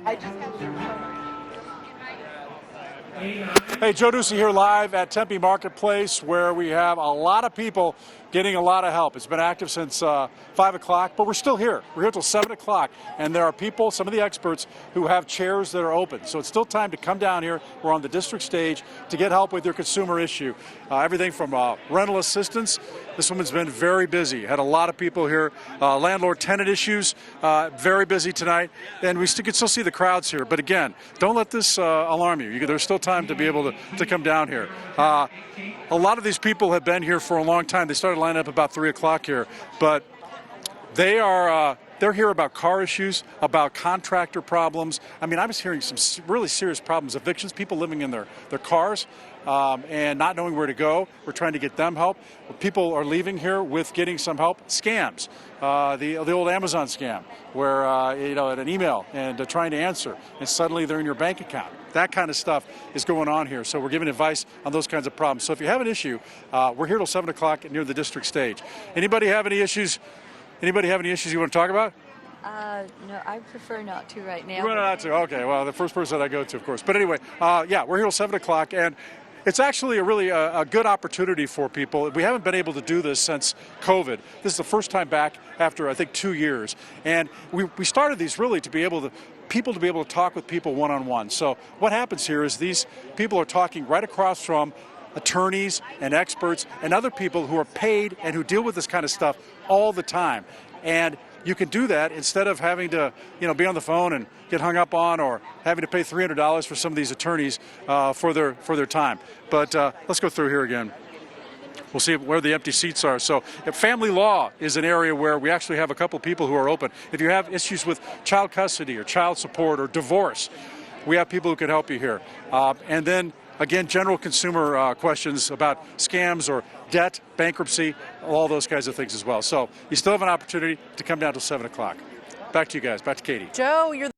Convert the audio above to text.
Hey, Joe Ducey here live at Tempe Marketplace, where we have a lot of people getting a lot of help. It's been active since 5 o'clock, but we're still here. We're here till 7 o'clock, and there are people, some of the experts, who have chairs that are open. So it's still time to come down here. We're on the district stage to get help with your consumer issue. Everything from rental assistance. This woman's been very busy. Had a lot of people here. Landlord-tenant issues, very busy tonight. And we can still see the crowds here. But again, don't let this alarm you. There's still time to be able to come down here. A lot of these people have been here for a long time. They started lining up about 3 o'clock here, but they're here about car issues, about contractor problems. I mean, I was hearing some really serious problems, evictions, people living in their cars and not knowing where to go. We're trying to get them help. People are leaving here with getting some help. Scams, the old Amazon scam, where at an email and trying to answer, and suddenly they're in your bank account. That kind of stuff is going on here. So we're giving advice on those kinds of problems. So if you have an issue, we're here till 7 o'clock near the district stage. Anybody have any issues? Anybody have any issues you want to talk about? No, I prefer not to right now. You prefer not to? Okay, well, the first person I go to, of course. But anyway, yeah, we're here till 7 o'clock, and it's actually a good opportunity for people. We haven't been able to do this since COVID. This is the first time back after, I think, 2 years. And we started these really to be able to talk with people one-on-one. So what happens here is these people are talking right across from attorneys and experts and other people who are paid and who deal with this kind of stuff all the time. And you can do that instead of having to, be on the phone and get hung up on, or having to pay $300 for some of these attorneys for their time. But let's go through here again. We'll see where the empty seats are. So family law is an area where we actually have a couple people who are open. If you have issues with child custody or child support or divorce, we have people who can help you here. And then, again, general consumer questions about scams or debt, bankruptcy, all those kinds of things as well. So you still have an opportunity to come down till 7 o'clock. Back to you guys. Back to Katie. Joe, you're